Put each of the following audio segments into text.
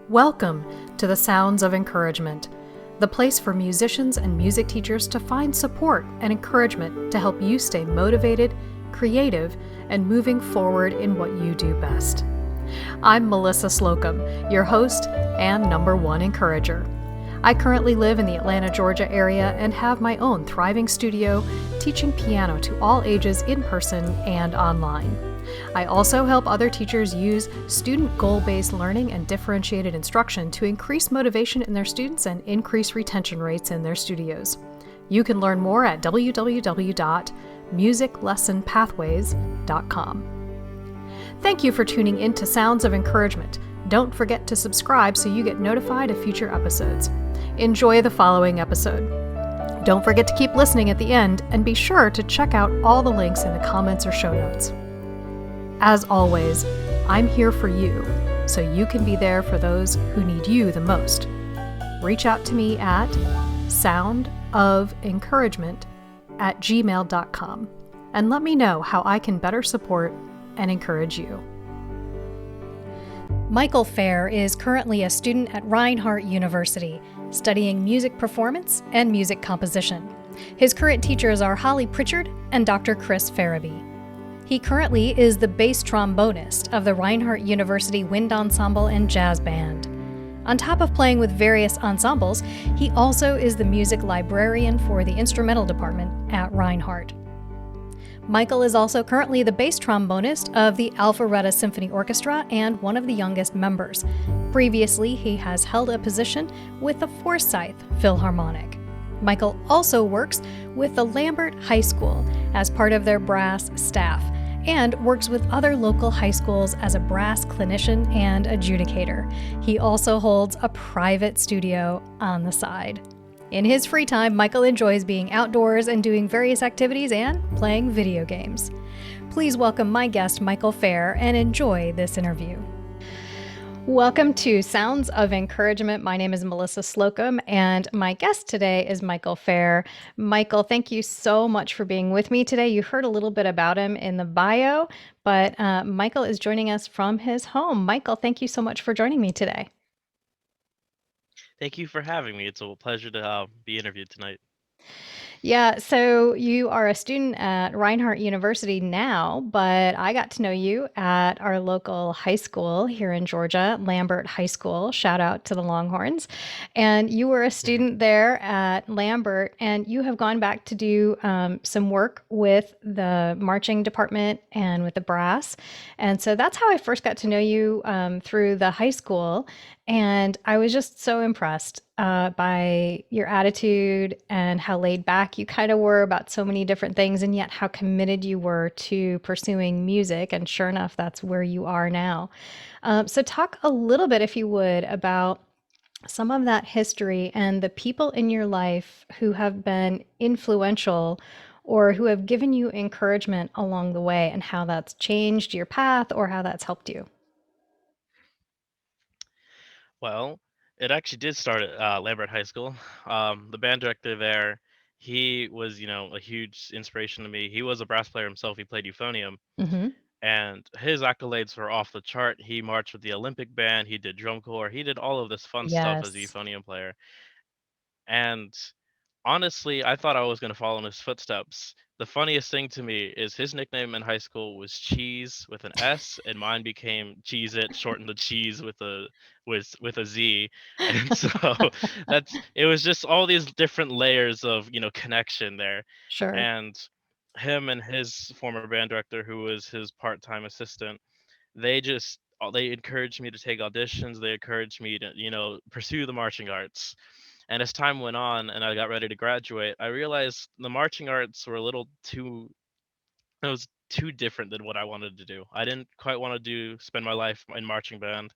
Welcome to the Sounds of Encouragement, the place for musicians and music teachers to find support and encouragement to help you stay motivated, creative, and moving forward in what you do best. I'm Melissa Slocum, your host and number one encourager. I currently live in the Atlanta, Georgia area and have my own thriving studio teaching piano to all ages in person and online. I also help other teachers use student goal-based learning and differentiated instruction to increase motivation in their students and increase retention rates in their studios. You can learn more at www.musiclessonpathways.com. Thank you for tuning in to Sounds of Encouragement. Don't forget to subscribe so you get notified of future episodes. Enjoy the following episode. Don't forget to keep listening at the end, and be sure to check out all the links in the comments or show notes. As always, I'm here for you, so you can be there for those who need you the most. Reach out to me at soundoфencouragement@gmail.com and let me know how I can better support and encourage you. Michael Faire is currently a student at Reinhardt University, studying music performance and music composition. His current teachers are Hollie Pritchard and Dr. Ferebee. He currently is the bass trombonist of the Reinhardt University Wind Ensemble and Jazz Band. On top of playing with various ensembles, he also is the music librarian for the instrumental department at Reinhardt. Michael is also currently the bass trombonist of the Alpharetta Symphony Orchestra and one of the youngest members. Previously, he has held a position with the Forsyth Philharmonic. Michael also works with the Lambert HS as part of their brass staff and works with other local high schools as a brass clinician and adjudicator. He also holds a private studio on the side. In his free time, Michael enjoys being outdoors and doing various activities and playing video games. Please welcome my guest, Michael Faire, and enjoy this interview. Welcome to Sounds of Encouragement. My name is Melissa Slocum, and my guest today is Michael Faire. Michael, thank you so much for being with me today. You heard a little bit about him in the bio, but Michael is joining us from his home. Michael, thank you so much for joining me today. Thank you for having me. It's a pleasure to be interviewed tonight. Yeah, so you are a student at Reinhardt University now, but I got to know you at our local high school here in Georgia, Lambert High School. Shout out to the Longhorns. And you were a Mhm. student there at Lambert, and you have gone back to do some work with the marching department and with the brass. And so that's how I first got to know you through the high school. And I was just so impressed by your attitude and how laid back you kind of were about so many different things, and yet how committed you were to pursuing music. And sure enough, that's where you are now. So, talk a little bit, if you would, about some of that history and the people in your life who have been influential or who have given you encouragement along the way, and how that's changed your path or how that's helped you. Well, it actually did start at Lambert High School. The band director there, he was, a huge inspiration to me. He was a brass player himself. He played euphonium, Hmm. and his accolades were off the chart. He marched with the Olympic band. He did drum corps. He did all of this fun stuff as a Yes. euphonium player. And honestly, I thought I was going to follow in his footsteps. The funniest thing to me is his nickname in high school was Cheese with an S, and mine became Cheese It, shortened to Cheese with a Z. And so that's it was just all these different layers of, connection there. Sure. And him and his former band director, who was his part-time assistant, they encouraged me to take auditions. They encouraged me to, pursue the marching arts. And as time went on and I got ready to graduate, I realized the marching arts were a little too it was too different than what I wanted to do. I didn't quite want to spend my life in marching band.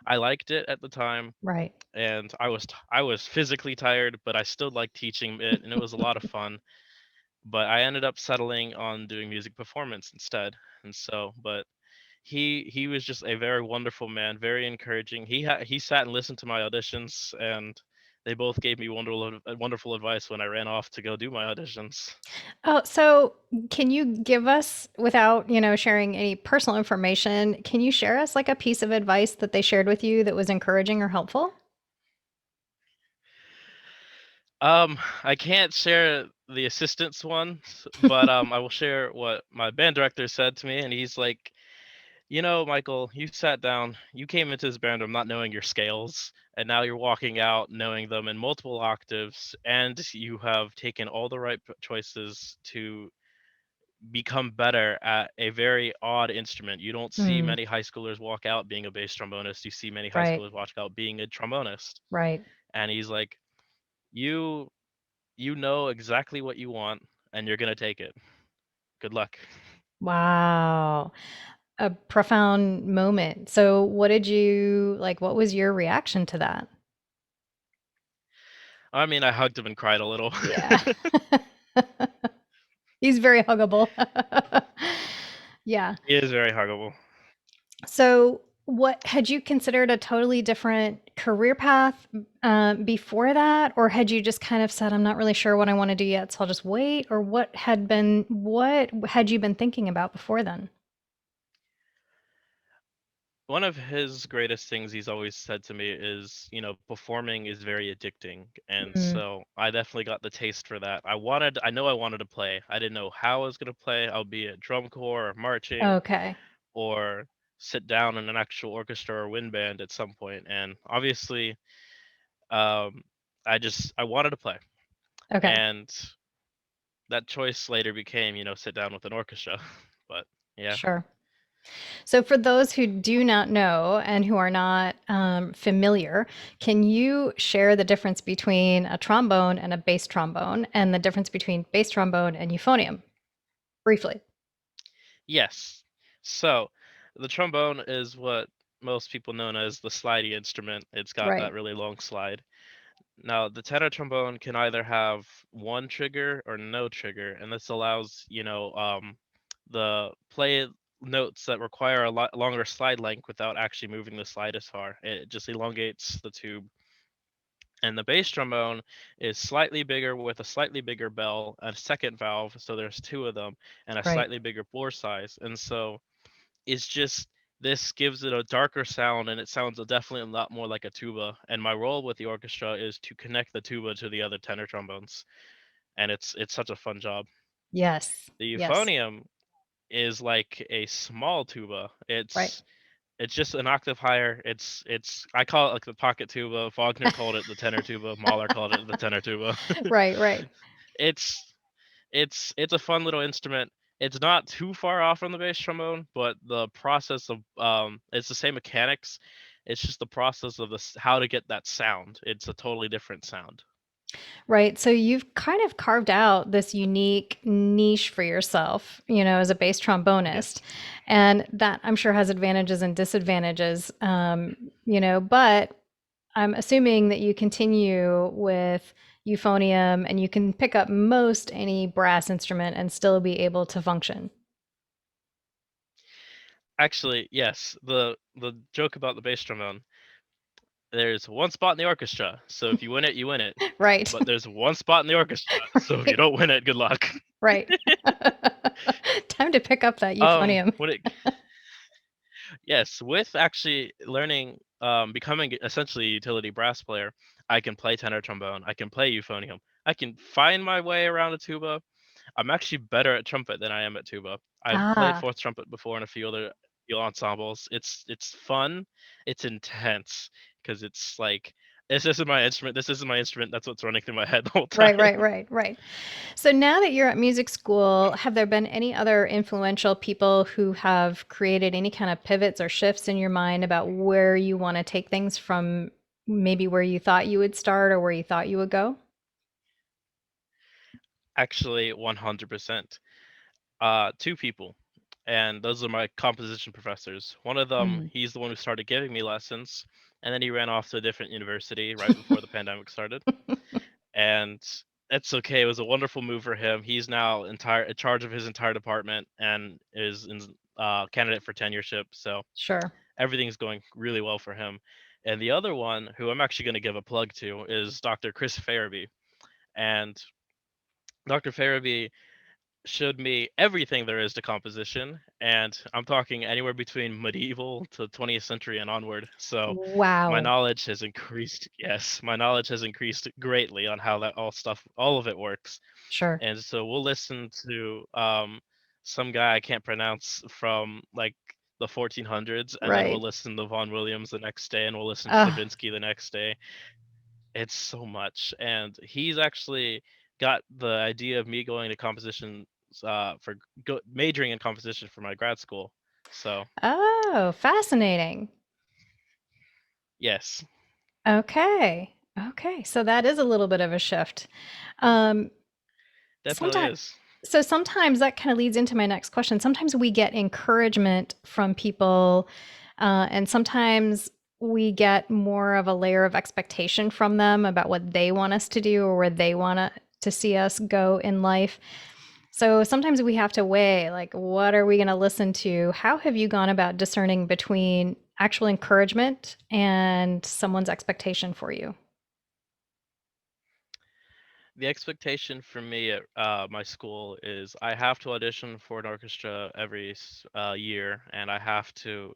I liked it at the time, Right. and I was physically tired, but I still liked teaching it, and it was a lot of fun. But I ended up settling on doing music performance instead. And so, but he was just a very wonderful man, very encouraging. He sat and listened to my auditions, and They both gave me wonderful advice when I ran off to go do my auditions. Oh, so can you give us, without, sharing any personal information, can you share us like a piece of advice that they shared with you that was encouraging or helpful? I can't share the assistant's one, but I will share what my band director said to me, and he's like, Michael, you sat down, you came into this band room not knowing your scales, and now you're walking out knowing them in multiple octaves, and you have taken all the right choices to become better at a very odd instrument. You don't see Mm, many high schoolers walk out being a bass trombonist. You see many high right, schoolers walk out being a trombonist. right. And he's like, you you know exactly what you want and you're gonna take it. Good luck. Wow. A profound moment. So what did you like, what was your reaction to that? I mean, I hugged him and cried a little. Yeah. He's very huggable. Yeah. He is very huggable. So, what had you considered a totally different career path before that, or had you just kind of said, "I'm not really sure what I want to do yet, so I'll just wait"? Or what had you been thinking about before then? One of his greatest things he's always said to me is, performing is very addicting. And Mm, so I definitely got the taste for that. I know I wanted to play. I didn't know how I was going to play. I'll be at drum corps or marching okay, or sit down in an actual orchestra or wind band at some point. And obviously, um, I wanted to play. okay, And that choice later became, sit down with an orchestra. But yeah. sure. So, for those who do not know and who are not familiar, can you share the difference between a trombone and a bass trombone, and the difference between bass trombone and euphonium, briefly? Yes. So, the trombone is what most people know as the slidey instrument. It's got Right, that really long slide. Now, the tenor trombone can either have one trigger or no trigger, and this allows, the play notes that require a lot longer slide length without actually moving the slide as far. It just elongates the tube. And the bass trombone is slightly bigger with a slightly bigger bell, a second valve, so there's two of them, and a right. slightly bigger bore size. And so it's just this gives it a darker sound and it sounds definitely a lot more like a tuba. And my role with the orchestra is to connect the tuba to the other tenor trombones. And it's such a fun job. Yes, The yes, euphonium is like a small tuba. right. It's just an octave higher. It's I call it like the pocket tuba. Wagner called it the tenor tuba. Mahler called it the tenor tuba. Right, right. it's it's a fun little instrument. It's not too far off from the bass trombone, but the process of it's the same mechanics. It's just the process of this how to get that sound. It's a totally different sound. Right. So you've kind of carved out this unique niche for yourself, as a bass trombonist. Yes. And that I'm sure has advantages and disadvantages, but I'm assuming that you continue with euphonium and you can pick up most any brass instrument and still be able to function. Actually, yes. The joke about the bass trombone, there's one spot in the orchestra. So if you win it, you win it. Right. But there's one spot in the orchestra. So if you Right. don't win it, good luck. Right. Time to pick up that euphonium. When it Yes, with actually learning, becoming essentially a utility brass player, I can play tenor trombone, I can play euphonium, I can find my way around a tuba. I'm actually better at trumpet than I am at tuba. I've played Ah, fourth trumpet before in a few ensembles. It's fun, it's intense because it's like this isn't my instrument. This isn't my instrument. That's what's running through my head the whole right, time. right, right, right. So now that you're at music school, have there been any other influential people who have created any kind of pivots or shifts in your mind about where you want to take things from maybe where you thought you would start or where you thought you would go? Actually, 100%. Two people, and those are my composition professors. One of them, Mm. he's the one who started giving me lessons, and then he ran off to a different university right before the pandemic started. And it's okay. It was a wonderful move for him. He's now entire in charge of his entire department and is candidate for tenureship. So Sure. everything's going really well for him. And the other one, who I'm actually going to give a plug to, is Dr. Chris Ferebee. And Dr. Ferebee showed me everything there is to composition, and I'm talking anywhere between medieval to 20th century and onward. So my Wow. knowledge has increased. Yes, my knowledge has increased greatly on how that all of it works. Sure. And so we'll listen to some guy I can't pronounce from like the 1400s, and then we'll Right. listen to Vaughan Williams the next day, and we'll listen to Uh, Stravinsky the next day. It's so much, and he's actually got the idea of me going to composition for majoring in composition for my grad school. So oh, fascinating. yes, Okay. Okay. So that is a little bit of a shift. Um, definitely sometimes, is. so sometimes that kind of leads into my next question. Sometimes we get encouragement from people, and sometimes we get more of a layer of expectation from them about what they want us to do or where they want to see us go in life. So sometimes we have to weigh, like, what are we going to listen to? How have you gone about discerning between actual encouragement and someone's expectation for you? The expectation for me at my school is I have to audition for an orchestra every year, and I have to,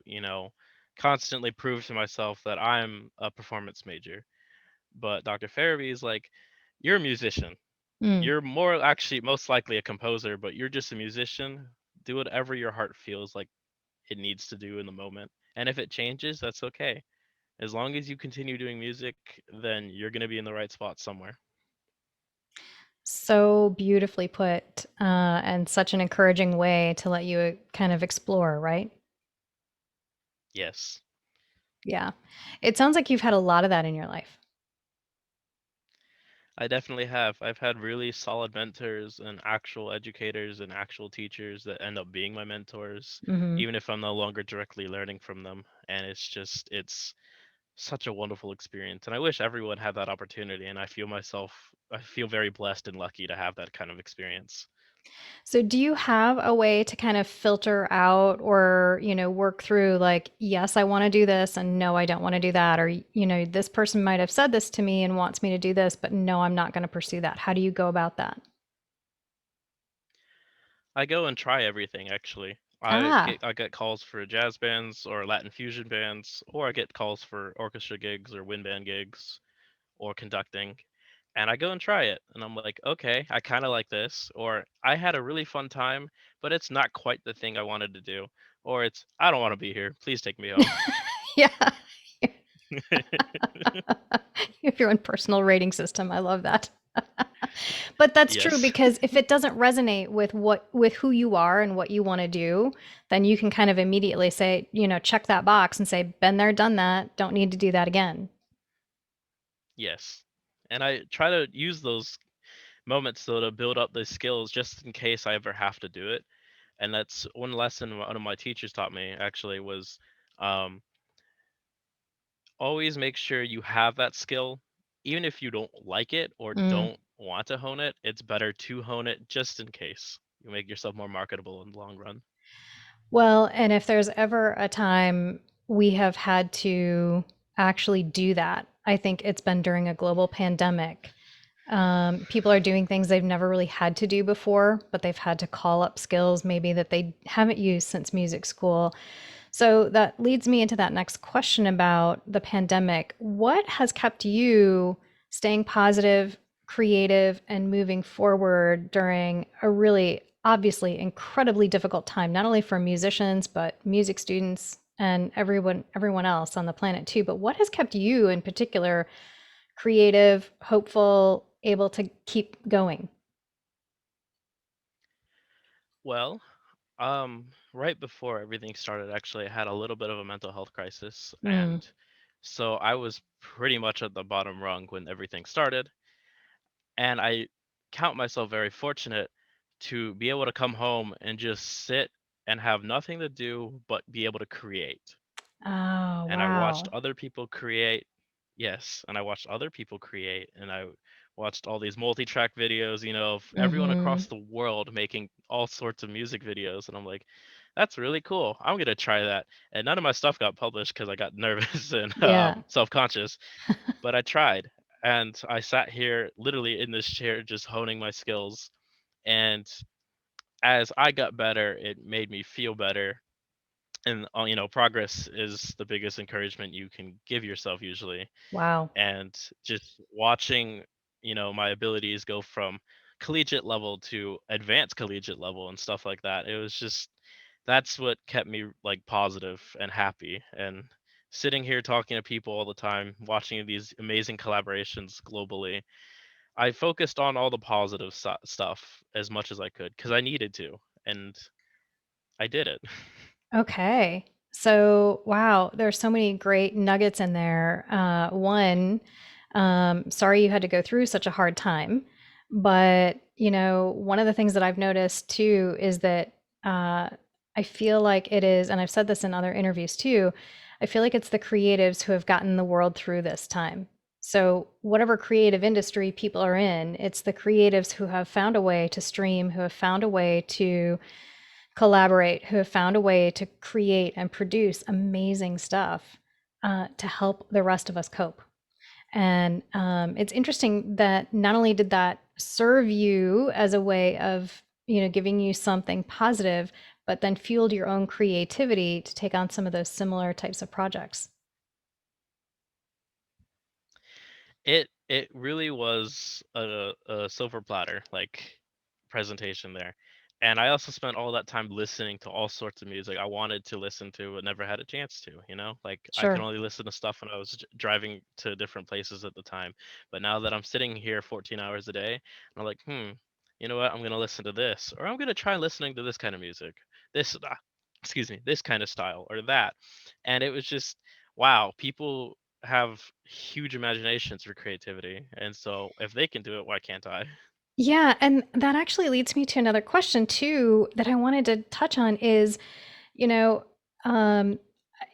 constantly prove to myself that I'm a performance major. But Dr. Farabee is like, you're a musician. Mm. You're more actually most likely a composer, but you're just a musician. Do whatever your heart feels like it needs to do in the moment. And if it changes, that's okay. As long as you continue doing music, then you're going to be in the right spot somewhere. So beautifully put, and such an encouraging way to let you kind of explore, right? Yes, Yeah. It sounds like you've had a lot of that in your life. I definitely have. I've had really solid mentors and actual educators and actual teachers that end up being my mentors, Hmm. even if I'm no longer directly learning from them. And it's such a wonderful experience, and I wish everyone had that opportunity, and I feel very blessed and lucky to have that kind of experience. So do you have a way to kind of filter out or, work through like, yes, I want to do this and no, I don't want to do that. Or, this person might have said this to me and wants me to do this, but no, I'm not going to pursue that. How do you go about that? I go and try everything actually. Ah, I get calls for jazz bands or Latin fusion bands, or I get calls for orchestra gigs or wind band gigs or conducting, and I go and try it, and I'm like, okay, I kind of like this, or I had a really fun time, but it's not quite the thing I wanted to do, or it's I don't want to be here. Please take me home. yeah. If your own personal rating system, I love that. But that's true Yes, because if it doesn't resonate with who you are and what you want to do, then you can kind of immediately say, check that box and say, been there, done that, don't need to do that again. yes, and I try to use those moments though to build up those skills just in case I ever have to do it. And that's one lesson one of my teachers taught me actually was um, always make sure you have that skill, even if you don't like it or Mm. don't want to hone it. It's better to hone it just in case. You make yourself more marketable in the long run. Well, and if there's ever a time we have had to actually do that, I think it's been during a global pandemic. People are doing things they've never really had to do before, but they've had to call up skills maybe that they haven't used since music school. So that leads me into that next question about the pandemic. What has kept you staying positive, creative, and moving forward during a really obviously incredibly difficult time, not only for musicians, but music students and everyone else on the planet too. But what has kept you in particular creative, hopeful, able to keep going? Well, right before everything started, actually, I had a little bit of a mental health crisis, Mm. and so I was pretty much at the bottom rung when everything started. And I count myself very fortunate to be able to come home and just sit and have nothing to do but be able to create. Oh, And I watched wow. other people create. Yes, and I watched other people create, and I watched all these multi-track videos, of everyone Mm-hmm. across the world making all sorts of music videos, and I'm like, That's really cool. I'm gonna try that. And none of my stuff got published because I got nervous and Yeah. self-conscious. But I tried, and I sat here literally in this chair just honing my skills. And as I got better, it made me feel better. And progress is the biggest encouragement you can give yourself usually. Wow. And just watching my abilities go from collegiate level to advanced collegiate level and stuff like that, it was just that's what kept me like positive and happy. And sitting here talking to people all the time, watching these amazing collaborations globally, I focused on all the positive stuff as much as I could because I needed to, and I did it. Okay. So, wow, there's so many great nuggets in there. One, sorry you had to go through such a hard time. But, one of the things that I've noticed too is that I feel like it is, and I've said this in other interviews too, I feel like it's the creatives who have gotten the world through this time. So, whatever creative industry people are in, it's the creatives who have found a way to stream, who have found a way to collaborate, who have found a way to create and produce amazing stuff to help the rest of us cope. And it's interesting that not only did that serve you as a way of, giving you something positive, but then fueled your own creativity to take on some of those similar types of projects. It really was a silver platter like presentation there. And I also spent all that time listening to all sorts of music I wanted to listen to but never had a chance to, Like I could Sure. only listen to stuff when I was driving to different places at the time. But now that I'm sitting here 14 hours a day, I'm like, you know what? I'm going to listen to this, or I'm going to try listening to this kind of music. This excuse me, this kind of style or that. And it was just wow, people have huge imaginations for creativity. And so if they can do it, why can't I? Yeah, and that actually leads me to another question too that I wanted to touch on is, you know, um,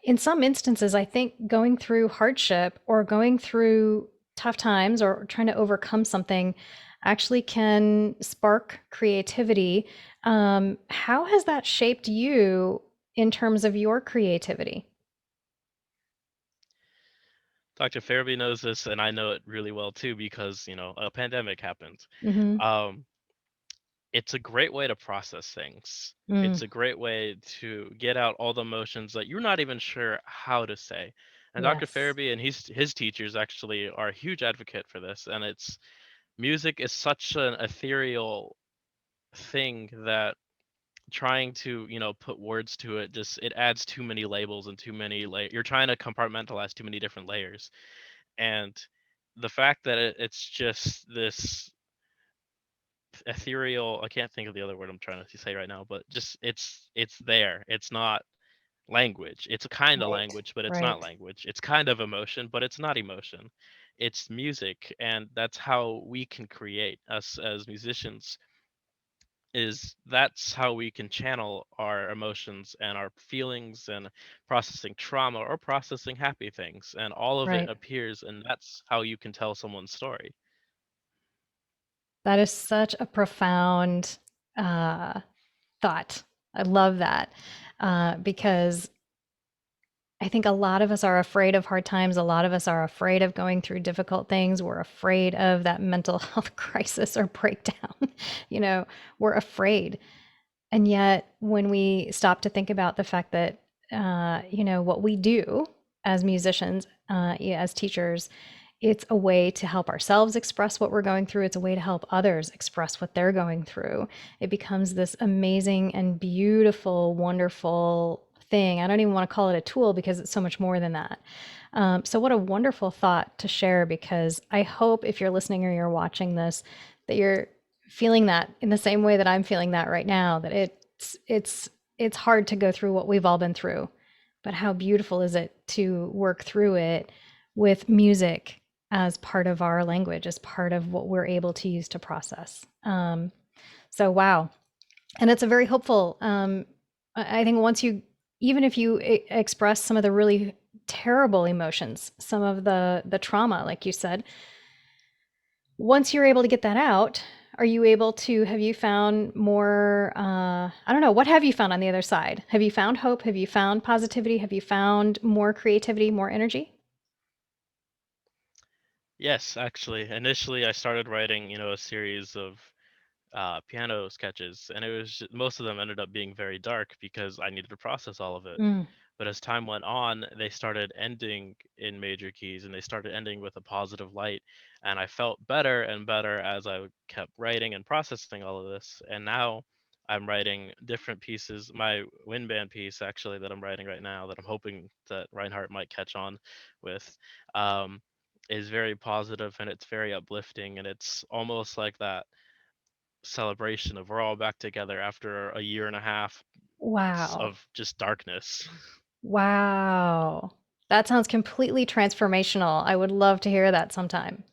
in some instances, I think going through hardship or going through tough times or trying to overcome something actually can spark creativity. How has that shaped you in terms of your creativity? Dr. Ferebee knows this, and I know it really well too because, a pandemic happened. Mm-hmm. Um, it's a great way to process things. Mm, It's a great way to get out all the emotions that you're not even sure how to say. And Dr. yes. Ferebee and his teachers actually are a huge advocate for this. And it's music is such an ethereal thing that trying to put words to it just it adds too many labels and too many you're trying to compartmentalize too many different layers. And the fact that it's just this ethereal, I can't think of the other word I'm trying to say right now, but just it's there. It's not language. It's a kind of Right. language, but it's not Right. language. It's kind of emotion, but it's not emotion. It's music, and that's how we can create us as musicians. Is that's how we can channel our emotions and our feelings and processing trauma or processing happy things, and all of it Right. appears, and that's how you can tell someone's story. That is such a profound uh, thought. I love that because I think a lot of us are afraid of hard times. A lot of us are afraid of going through difficult things. We're afraid of that mental health crisis or breakdown. you know, we're afraid. And yet, when we stop to think about the fact that, what we do as musicians, yeah, as teachers, it's a way to help ourselves express what we're going through. It's a way to help others express what they're going through. It becomes this amazing and beautiful, wonderful thing. I don't even want to call it a tool because it's so much more than that. So, what a wonderful thought to share because I hope if you're listening or you're watching this, that you're feeling that in the same way that I'm feeling that right now, that it's hard to go through what we've all been through, but how beautiful is it to work through it with music as part of our language, as part of what we're able to use to process. So wow. And it's a very hopeful, I think once you, even if you express some of the really terrible emotions, some of the trauma, like you said, once you're able to get that out, Are you able to, have you found more, I don't know, what have you found on the other side? Have you found hope? Have you found positivity? Have you found more creativity, more energy? Yes, actually. Initially, I started writing, a series of piano sketches, and most of them ended up being very dark because I needed to process all of it. Mm. But as time went on, they started ending in major keys and they started ending with a positive light. And I felt better and better as I kept writing and processing all of this. And now I'm writing different pieces. My wind band piece, actually, that I'm writing right now, that I'm hoping that Reinhardt might catch on with, um, is very positive and it's very uplifting. And it's almost like that celebration of we're all back together after a year and a half Wow. of just darkness. Wow. That sounds completely transformational. I would love to hear that sometime.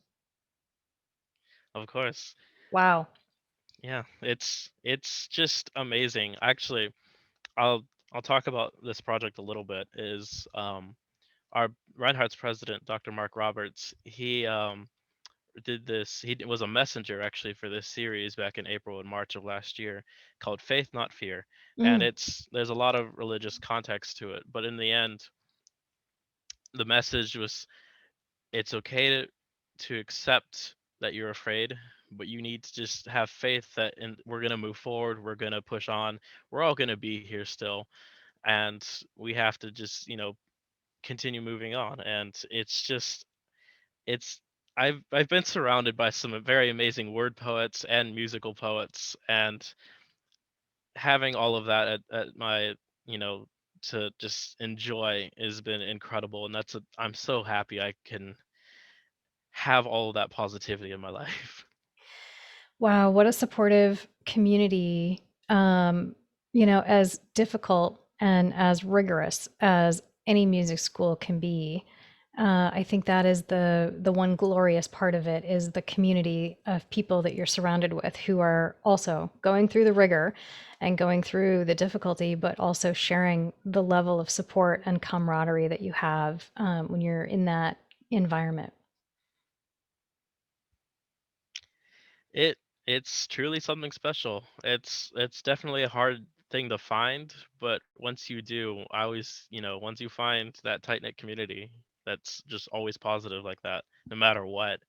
Of course. Wow. Yeah, it's just amazing. Actually, I'll I'll talk about this project a little bit. Is our Reinhardt's president, Dr. Mark Roberts, he did this. Was a messenger actually for this series back in April and March of last year, called Faith Not Fear. And Mm. there's a lot of religious context to it, but in the end, the message was it's okay to accept that you're afraid, but you need to just have faith that we're going to move forward, we're going to push on, we're all going to be here still, and we have to just continue moving on. And it's I've been surrounded by some very amazing word poets and musical poets, and having all of that at my you know to just enjoy has been incredible. And I'm so happy I can have all of that positivity in my life. Wow, what a supportive community. As difficult and as rigorous as any music school can be. I think that is the one glorious part of it is the community of people that you're surrounded with who are also going through the rigor and going through the difficulty, but also sharing the level of support and camaraderie that you have when you're in that environment. It it's truly something special. It's definitely a hard thing to find, but once you do, once you find that tight-knit community that's just always positive like that, no matter what,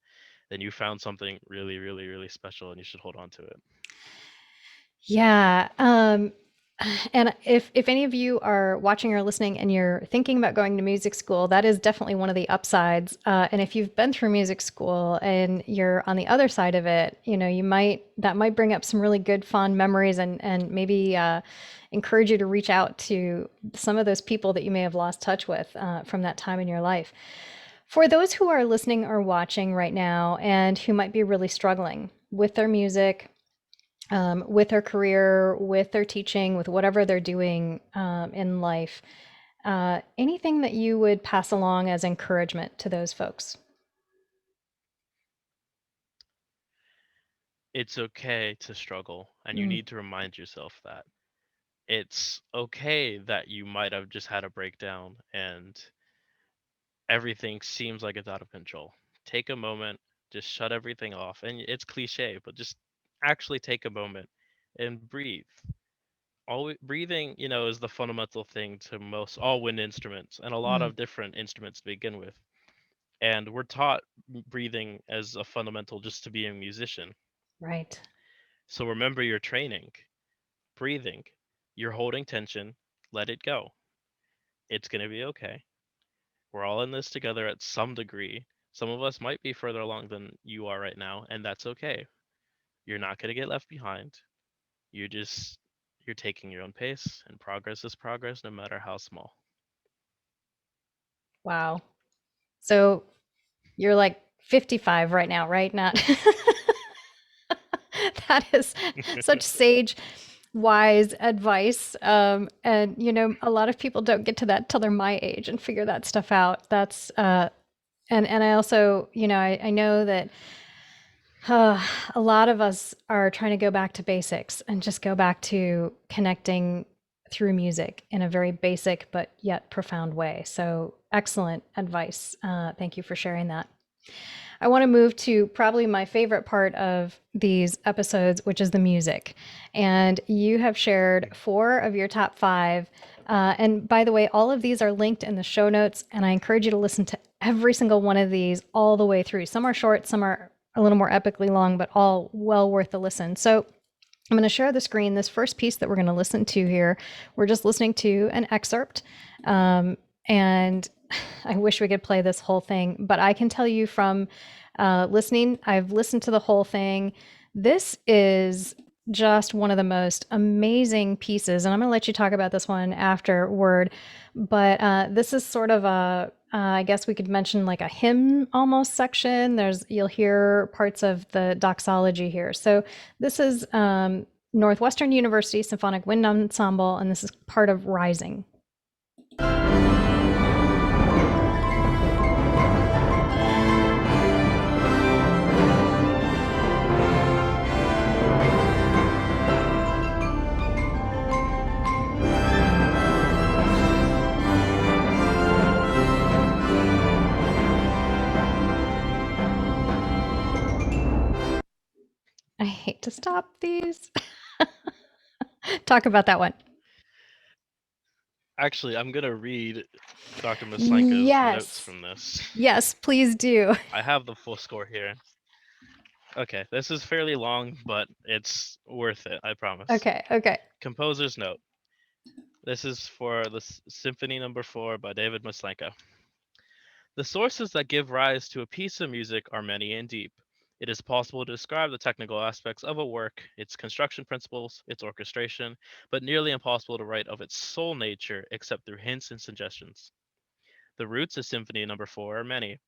then you found something really, really, really special and you should hold on to it. Yeah. And if any of you are watching or listening and you're thinking about going to music school, that is definitely one of the upsides. And if you've been through music school and you're on the other side of it, that might bring up some really good fond memories and maybe encourage you to reach out to some of those people that you may have lost touch with from that time in your life. For those who are listening or watching right now and who might be really struggling with their music, with their career, with their teaching, with whatever they're doing in life. Anything that you would pass along as encouragement to those folks? It's okay to struggle, and you Mm. need to remind yourself that. It's okay that you might have just had a breakdown and everything seems like it's out of control. Take a moment, just shut everything off. And it's cliche, but just actually take a moment and breathe. Always breathing, is the fundamental thing to most all wind instruments and a lot Mm. of different instruments to begin with. And we're taught breathing as a fundamental just to be a musician. Right. So remember your training, breathing. You're holding tension, let it go. It's going to be okay. We're all in this together at some degree. Some of us might be further along than you are right now, and that's okay. You're not going to get left behind. You just you're taking your own pace, and progress is progress no matter how small. Wow. So you're like 55 right now, right? Not that is such sage, wise advice. And a lot of people don't get to that till they're my age and figure that stuff out. That's and I also, I know that a lot of us are trying to go back to basics and just go back to connecting through music in a very basic but yet profound way. So excellent advice. Thank you for sharing that. I want to move to probably my favorite part of these episodes, which is the music. And you have shared four of your top five. And by the way, all of these are linked in the show notes. And I encourage you to listen to every single one of these all the way through. Some are short, some are a little more epically long, but all well worth the listen. So I'm going to share the screen. This first piece that we're going to listen to here, we're just listening to an excerpt. And I wish we could play this whole thing, but I can tell you from listening, I've listened to the whole thing. This is just one of the most amazing pieces. And I'm going to let you talk about this one afterward. But this is sort of a, I guess we could mention like a hymn almost section. You'll hear parts of the doxology here. So this is Northwestern University Symphonic Wind Ensemble, and this is part of Rising. I hate to stop these. Talk about that one. Actually, I'm gonna read Dr. Maslenka's notes Yes. from this. Yes, please do. I have the full score here. Okay, this is fairly long, but it's worth it, I promise. Okay. Composer's note. This is for the Symphony Number 4 by David Maslenka. The sources that give rise to a piece of music are many and deep. It is possible to describe the technical aspects of a work, its construction principles, its orchestration, but nearly impossible to write of its sole nature except through hints and suggestions. The roots of Symphony Number 4 are many.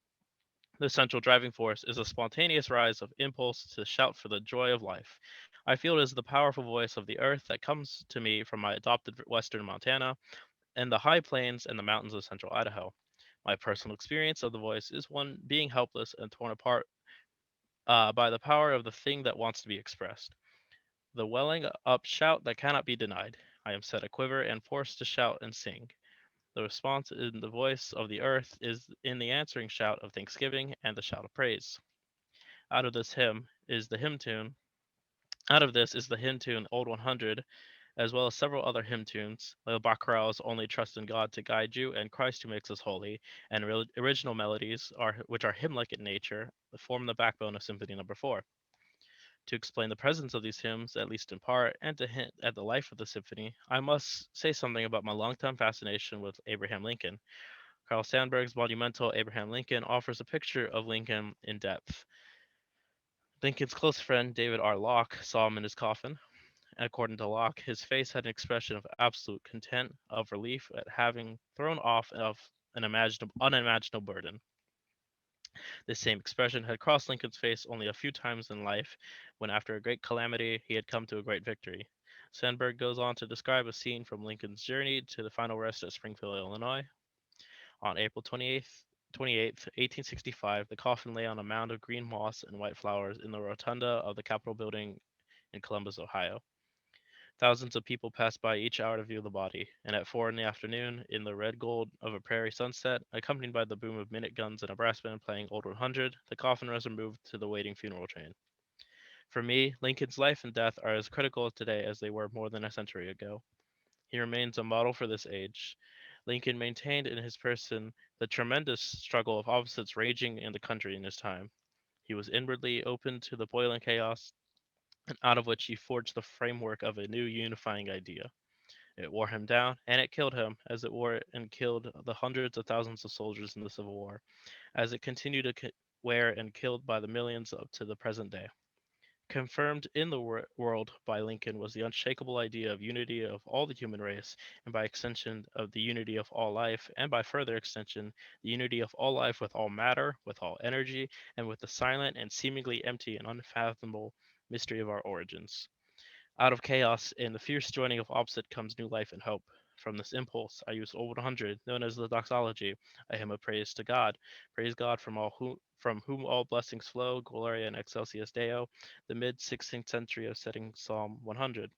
The central driving force is a spontaneous rise of impulse to shout for the joy of life. I feel it is the powerful voice of the earth that comes to me from my adopted western Montana and the high plains and the mountains of central Idaho. My personal experience of the voice is one being helpless and torn apart by the power of the thing that wants to be expressed. The welling up shout that cannot be denied. I am set aquiver and forced to shout and sing. The response in the voice of the earth is in the answering shout of thanksgiving and the shout of praise. Out of this hymn is the hymn tune. Out of this is the hymn tune Old 100, as well as several other hymn tunes, like Bacharach's Only Trust in God to Guide You and Christ Who Makes Us Holy, and original melodies, which are hymn-like in nature, form the backbone of Symphony Number 4. To explain the presence of these hymns, at least in part, and to hint at the life of the symphony, I must say something about my longtime fascination with Abraham Lincoln. Carl Sandburg's monumental Abraham Lincoln offers a picture of Lincoln in depth. Lincoln's close friend David R. Locke saw him in his coffin. According to Locke, his face had an expression of absolute content, of relief at having thrown off of an unimaginable burden. This same expression had crossed Lincoln's face only a few times in life, when after a great calamity he had come to a great victory. Sandburg goes on to describe a scene from Lincoln's journey to the final rest at Springfield, Illinois. On April 28th, 1865, the coffin lay on a mound of green moss and white flowers in the rotunda of the Capitol building in Columbus, Ohio. Thousands of people passed by each hour to view the body, and at 4 in the afternoon, in the red gold of a prairie sunset, accompanied by the boom of minute guns and a brass band playing Old 100, the coffin was removed to the waiting funeral train. For me, Lincoln's life and death are as critical today as they were more than a century ago. He remains a model for this age. Lincoln maintained in his person the tremendous struggle of opposites raging in the country in his time. He was inwardly open to the boiling chaos, and out of which he forged the framework of a new unifying idea. It wore him down, and it killed him, as it wore and killed the hundreds of thousands of soldiers in the Civil War, as it continued to wear and killed by the millions up to the present day. Confirmed in the world by Lincoln was the unshakable idea of unity of all the human race, and by extension of the unity of all life, and by further extension, the unity of all life with all matter, with all energy, and with the silent and seemingly empty and unfathomable mystery of our origins. Out of chaos and the fierce joining of opposite comes new life and hope. From this impulse, I use Old 100, known as the doxology, a hymn of praise to God. Praise God from whom all blessings flow, Gloria and Excelsis Deo, the mid-16th century of setting Psalm 100.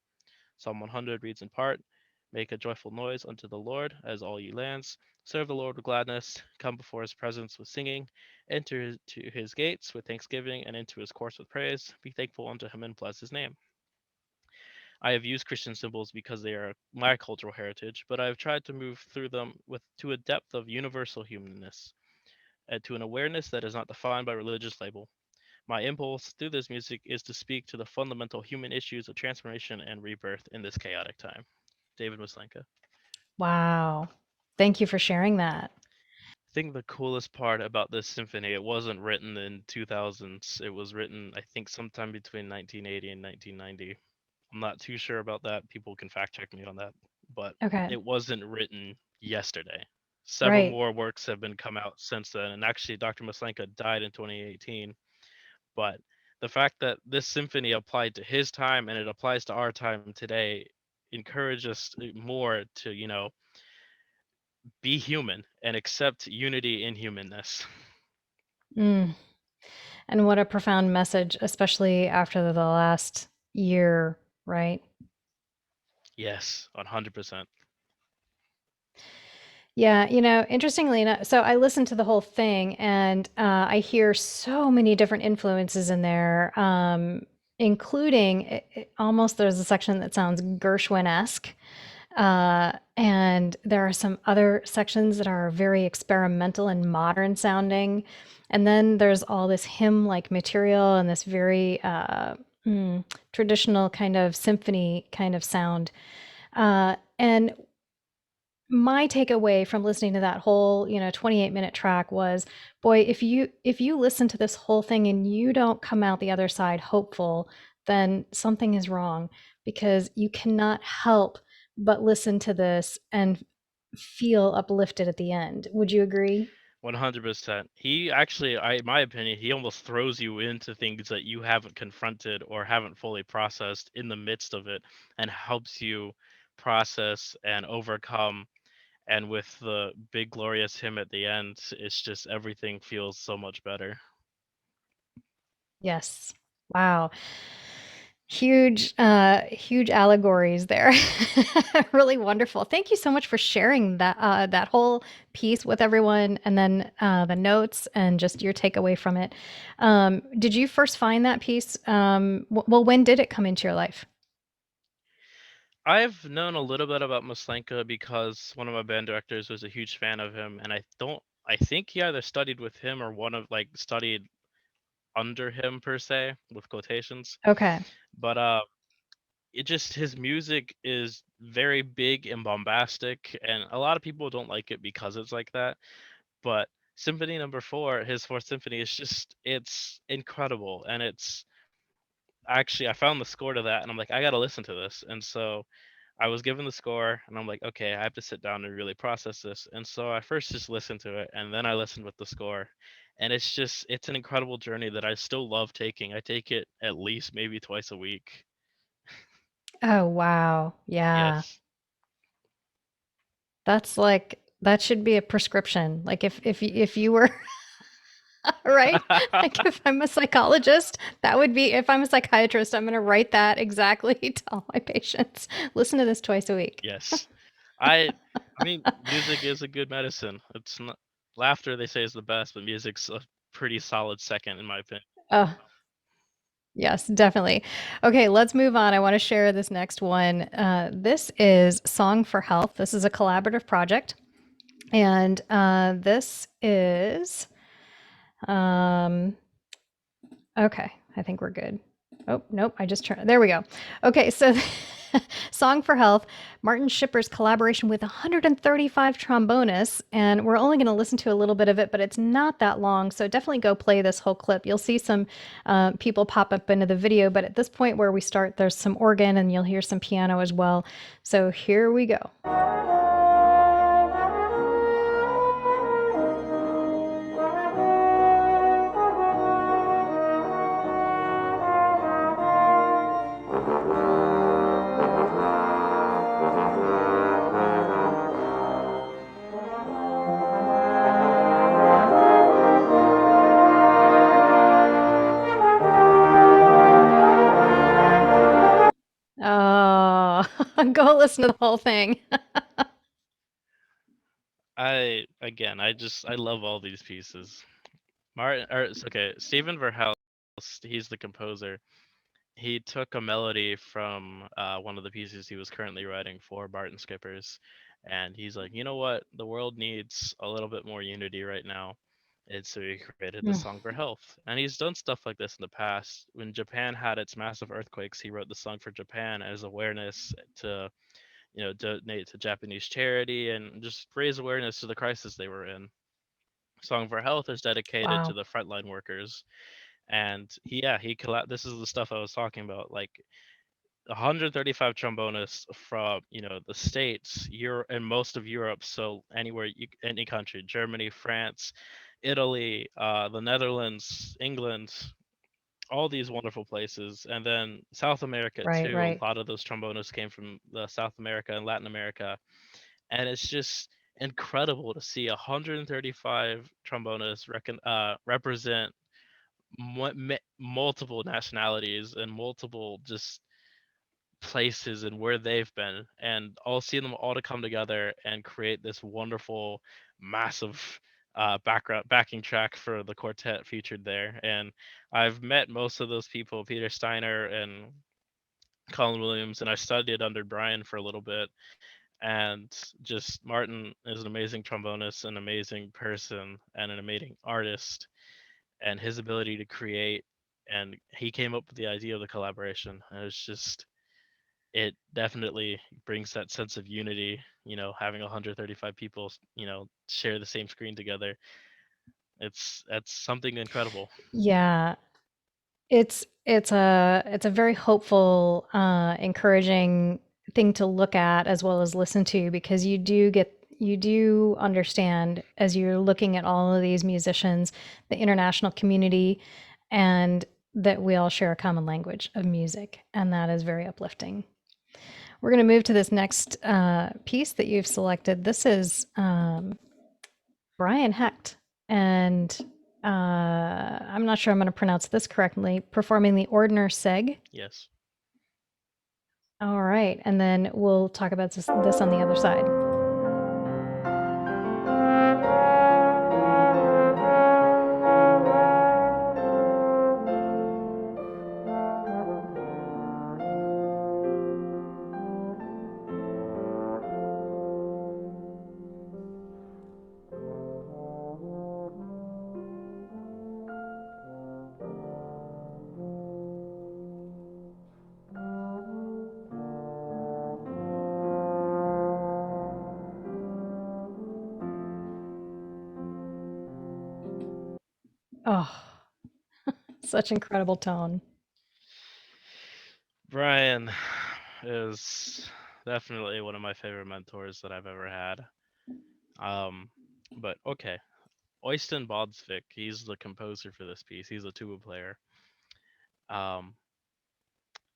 Psalm 100 reads in part, Make a joyful noise unto the Lord, as all ye lands. Serve the Lord with gladness. Come before his presence with singing. Enter to his gates with thanksgiving, and into his courts with praise. Be thankful unto him and bless his name. I have used Christian symbols because they are my cultural heritage, but I have tried to move through them to a depth of universal humanness, and to an awareness that is not defined by religious label. My impulse through this music is to speak to the fundamental human issues of transformation and rebirth in this chaotic time. David Maslenka. Wow. Thank you for sharing that. I think the coolest part about this symphony, it wasn't written in 2000s. It was written, I think, sometime between 1980 and 1990. I'm not too sure about that. People can fact check me on that, but Okay. it wasn't written yesterday. Several Right. more works have been come out since then, and actually Dr. Maslenka died in 2018. But the fact that this symphony applied to his time and it applies to our time today encourages us more to, be human and accept unity in humanness. Mm. And what a profound message, especially after the last year, right? Yes, 100%. Yeah, interestingly enough, so I listened to the whole thing and I hear so many different influences in there, including almost there's a section that sounds Gershwin-esque. And there are some other sections that are very experimental and modern sounding. And then there's all this hymn like material and this very traditional kind of symphony kind of sound. And my takeaway from listening to that whole 28-minute track was, boy, if you listen to this whole thing and you don't come out the other side hopeful, then something is wrong, because you cannot help but listen to this and feel uplifted at the end. Would you agree? 100%. He actually, in my opinion, he almost throws you into things that you haven't confronted or haven't fully processed in the midst of it, and helps you process and overcome. And with the big glorious hymn at the end, it's just everything feels so much better. Yes. Wow. Huge, huge allegories there. Really wonderful. Thank you so much for sharing that whole piece with everyone, and then the notes and just your takeaway from it. Did you first find that piece? Well, when did it come into your life? I've known a little bit about Maslenka because one of my band directors was a huge fan of him, and I think he either studied with him or studied under him per se, with quotations. Okay. But it just his music is very big and bombastic, and a lot of people don't like it because it's like that. But Symphony Number 4, his fourth symphony, is it's incredible, and it's actually I found the score to that, and I'm like, I gotta listen to this, and so I was given the score, and I'm like, okay, I have to sit down and really process this, and so I first just listened to it, and then I listened with the score, and it's an incredible journey that I still love taking. I take it at least maybe twice a week. Oh, wow. Yeah. Yes. That should be a prescription. Like if you were right? Like if I'm a psychologist, that would be, if I'm a psychiatrist, I'm going to write that exactly to all my patients. Listen to this twice a week. Yes. I mean, music is a good medicine. It's not laughter they say is the best, but music's a pretty solid second in my opinion. Oh, yes, definitely. Okay, let's move on. I want to share this next one. This is Song for Health. This is a collaborative project. And this is, um, okay, I think we're good. Oh, nope, I just turned, there we go. Okay, so Song for Health, Martin Schipper's collaboration with 135 trombonists, and we're only going to listen to a little bit of it, but it's not that long, so definitely go play this whole clip. You'll see some people pop up into the video, but at this point where we start, there's some organ and you'll hear some piano as well. So here we go. Oh, Go listen to the whole thing. I love all these pieces. Stephen Verhelst, he's the composer. He took a melody from one of the pieces he was currently writing for Barton Skippers, and he's like, you know what, the world needs a little bit more unity right now, and so he created the Mm. song for health. And he's done stuff like this in the past. When Japan had its massive earthquakes, he wrote the song for Japan as awareness to, donate to Japanese charity and just raise awareness to the crisis they were in. Song for Health is dedicated to Wow. the frontline workers, and this is the stuff I was talking about, like 135 trombonists from the states, Europe, and most of Europe. So any country, Germany, France, Italy, the Netherlands, England, all these wonderful places, and then South America Right, too. right. A lot of those trombonists came from the South America and Latin America, and it's just incredible to see 135 trombonists represent multiple nationalities and multiple just places and where they've been, and all seeing them all to come together and create this wonderful massive backing track for the quartet featured there. And I've met most of those people, Peter Steiner and Colin Williams, and I studied under Brian for a little bit. And just Martin is an amazing trombonist, an amazing person, and an amazing artist, and his ability to create, and he came up with the idea of the collaboration, and it's just, it definitely brings that sense of unity, having 135 people, share the same screen together. That's something incredible. Yeah. It's a very hopeful, encouraging thing to look at as well as listen to, because you do understand as you're looking at all of these musicians, the international community, and that we all share a common language of music, and that is very uplifting. We're going to move to this next piece that you've selected. This is Brian Hecht, and I'm not sure I'm going to pronounce this correctly, performing the Ordner Seg. Yes. All right, and then we'll talk about this on the other side. Oh, such incredible tone. Brian is definitely one of my favorite mentors that I've ever had. But okay, Øystein Bodsvik, he's the composer for this piece. He's a tuba player. Um,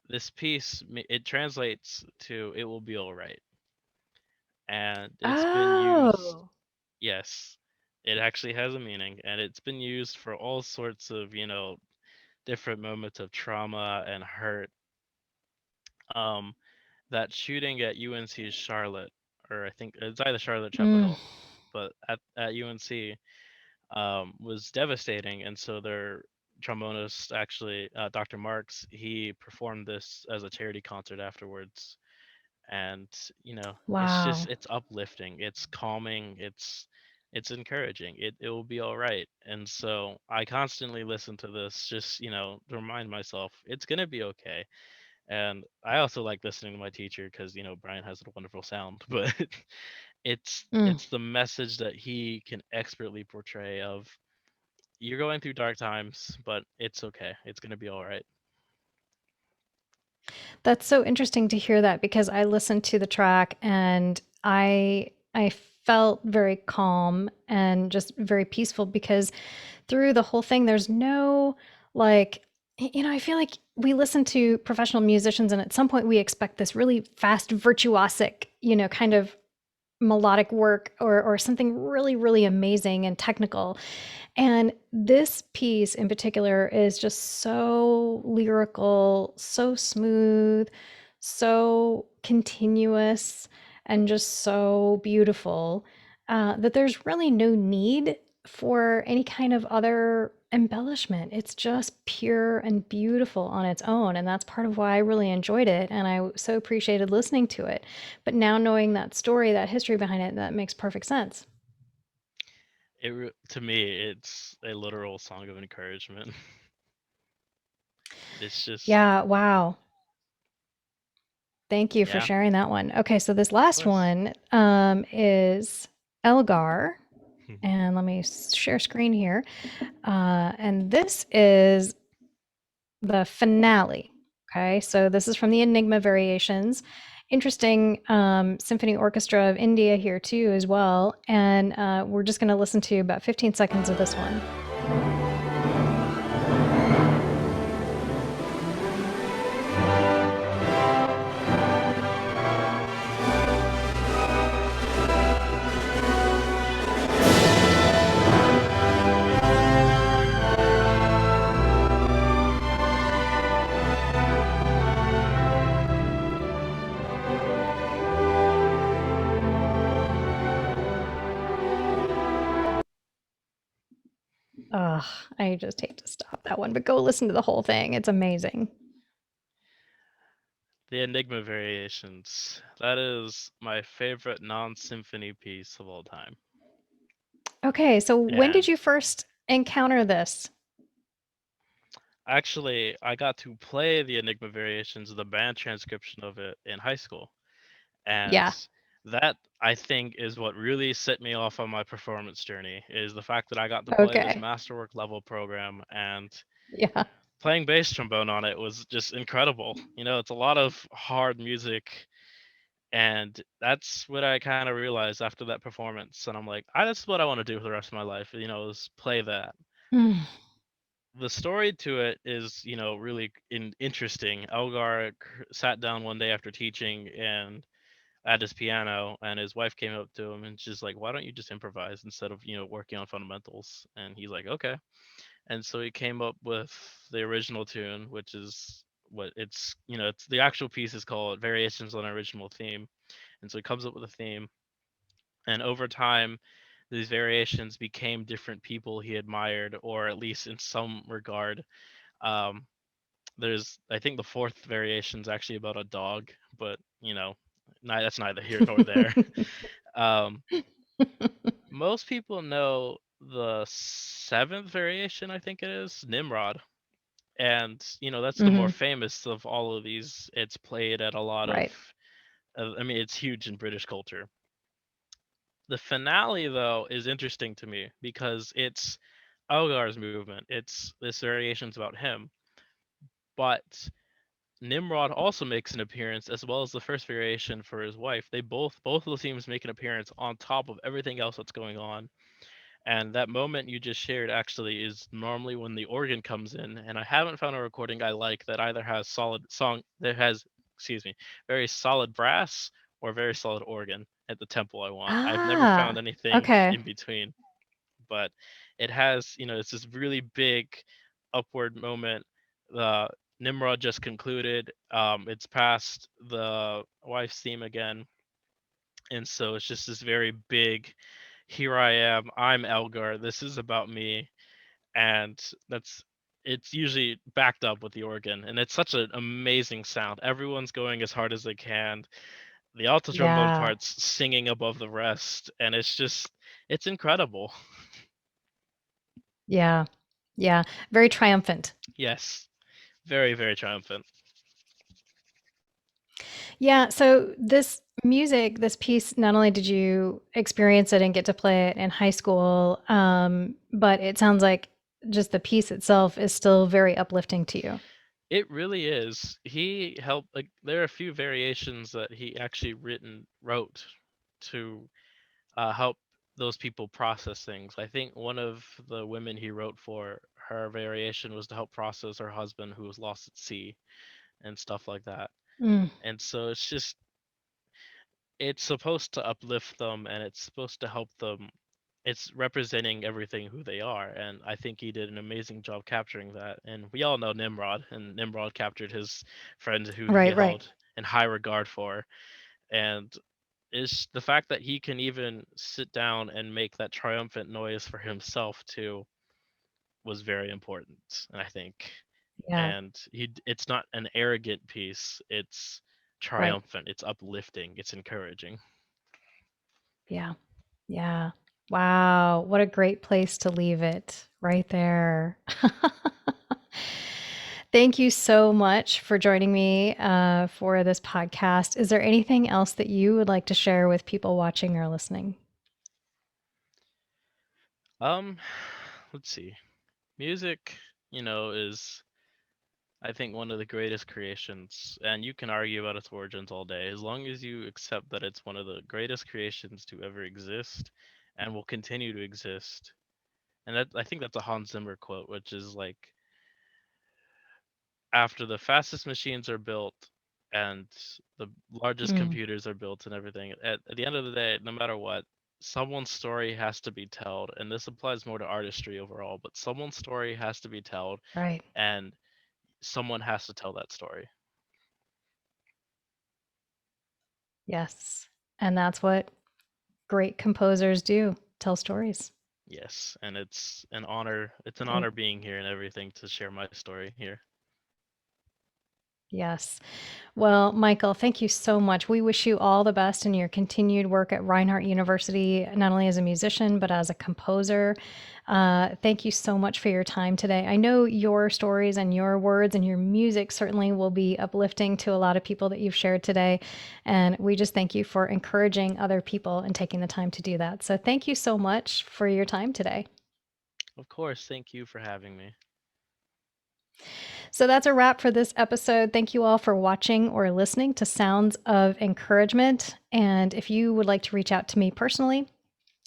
this piece, it translates to "It will be all right," and it's been used. Oh, Yes, it actually has a meaning, and it's been used for all sorts of different moments of trauma and hurt. Um, that shooting at UNC's Charlotte, or I think it's either Charlotte Chapel mm, Hill, but at UNC, was devastating, and so their trombonist, actually, Dr. Marks, he performed this as a charity concert afterwards, and wow. it's uplifting, it's calming, it's encouraging. It will be all right. And so I constantly listen to this, just to remind myself it's gonna be okay. And I also like listening to my teacher because Brian has a wonderful sound, but Mm. it's the message that he can expertly portray of, you're going through dark times, but it's okay. It's gonna be all right. That's so interesting to hear that, because I listened to the track and I felt very calm and just very peaceful, because through the whole thing there's no, like, I feel like we listen to professional musicians and at some point we expect this really fast virtuosic, kind of melodic work, or something really really amazing and technical. And this piece in particular is just so lyrical, so smooth, so continuous and just so beautiful that there's really no need for any kind of other embellishment. It's just pure and beautiful on its own. And that's part of why I really enjoyed it. And I so appreciated listening to it. But now knowing that story, that history behind it, that makes perfect sense. To me, it's a literal song of encouragement. It's just, Yeah, wow. Thank you for yeah, sharing that one. Okay, so this of last course. one is Elgar. And let me share screen here. And this is the finale. Okay, so this is from the Enigma Variations. Interesting symphony orchestra of India here too as well. And we're just going to listen to about 15 seconds of this one. Ugh, I just hate to stop that one, but go listen to the whole thing. It's amazing. The Enigma Variations. That is my favorite non-symphony piece of all time. Okay, so when did And you first encounter this? actually, I got to play the Enigma Variations, the band transcription of it, in high school. And Yeah. that, I think, is what really set me off on my performance journey, is the fact that I got to play this Okay. masterwork level program, and Yeah. playing bass trombone on it was just incredible. It's a lot of hard music, and that's what I kind of realized after that performance. And I'm like, that's what I want to do for the rest of my life, is play that. Mm. The story to it is, really interesting. Elgar sat down one day after teaching and at his piano, and his wife came up to him and she's like, "Why don't you just improvise instead of, working on fundamentals?" And he's like, "Okay." And so he came up with the original tune, which is what it's the actual piece is called Variations on Original Theme. And so he comes up with a theme, and over time these variations became different people he admired, or at least in some regard. Um, there's, I think, the fourth variation is actually about a dog, but that's neither here nor there. Um, most people know the seventh variation, I think it is, Nimrod. And, that's the more Hmm. famous of all of these. It's played at a lot of, Right. I mean, it's huge in British culture. The finale, though, is interesting to me because it's Elgar's movement. It's this variation's about him. But Nimrod also makes an appearance, as well as the first variation for his wife. Both of the themes make an appearance on top of everything else that's going on. And that moment you just shared actually is normally when the organ comes in. And I haven't found a recording I like that either has excuse me, very solid brass or very solid organ at the tempo I want. I've never found Ah, anything okay. in between, but it has, it's this really big upward moment. The Nimrod just concluded. It's past the wife's theme again. And so it's just this very big, here I am, I'm Elgar, this is about me. And it's usually backed up with the organ, and it's such an amazing sound. Everyone's going as hard as they can. The alto trombone Yeah. part's singing above the rest, and it's incredible. Yeah. Yeah. Very triumphant. Yes, very, very triumphant. Yeah. So this music, this piece, not only did you experience it and get to play it in high school, but it sounds like just the piece itself is still very uplifting to you. It really is. He helped, like, there are a few variations that he actually wrote to help those people process things. I think one of the women he wrote for, her variation was to help process her husband who was lost at sea and stuff like that. Mm, And so it's supposed to uplift them, and it's supposed to help them. It's representing everything who they are, and I think he did an amazing job capturing that. And we all know Nimrod, and Nimrod captured his friend who he right. Right. held. in high regard for. And is the fact that he can even sit down and make that triumphant noise for himself too was very important, I think. Yeah. And it's not an arrogant piece, it's Right. triumphant, it's uplifting, it's encouraging. Yeah. Yeah. Wow. What a great place to leave it right there. Thank you so much for joining me for this podcast. Is there anything else that you would like to share with people watching or listening? Um, let's see. Music, is I think one of the greatest creations, and you can argue about its origins all day, as long as you accept that it's one of the greatest creations to ever exist and will continue to exist. And that I think that's a Hans Zimmer quote, which is like, after the fastest machines are built and the largest Mm, computers are built and everything, at the end of the day, no matter what, someone's story has to be told. And this applies more to artistry overall, but someone's story has to be told, right. and someone has to tell that story. Yes. And that's what great composers do, tell stories. Yes, and it's an honor. It's an And honor being here and everything to share my story here. yes. Well, Michael, thank you so much. We wish you all the best in your continued work at Reinhardt University, not only as a musician, but as a composer. Thank you so much for your time today. I know your stories and your words and your music certainly will be uplifting to a lot of people that you've shared today. And we just thank you for encouraging other people and taking the time to do that. So thank you so much for your time today. Of course, thank you for having me. So that's a wrap for this episode. Thank you all for watching or listening to Sounds of Encouragement. And if you would like to reach out to me personally,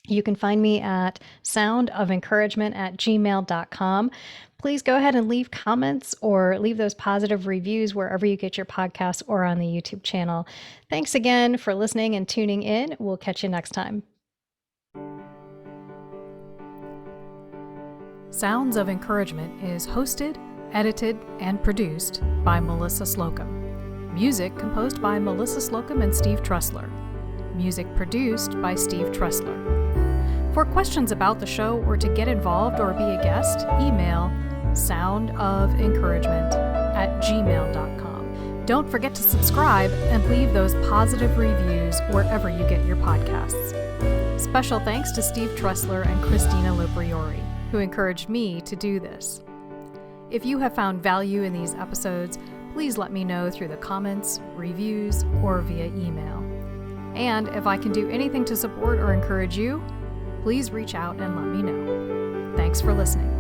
you can find me at soundoфencouragement@gmail.com. Please go ahead and leave comments or leave those positive reviews wherever you get your podcasts or on the YouTube channel. Thanks again for listening and tuning in. We'll catch you next time. Sounds of Encouragement is hosted, edited, and produced by Melissa Slocum. Music composed by Melissa Slocum and Steve Trussler. Music produced by Steve Trussler. For questions about the show or to get involved or be a guest, email soundoфencouragement@gmail.com. Don't forget to subscribe and leave those positive reviews wherever you get your podcasts. Special thanks to Steve Trussler and Christina Libriori, who encouraged me to do this. If you have found value in these episodes, please let me know through the comments, reviews, or via email. And if I can do anything to support or encourage you, please reach out and let me know. Thanks for listening.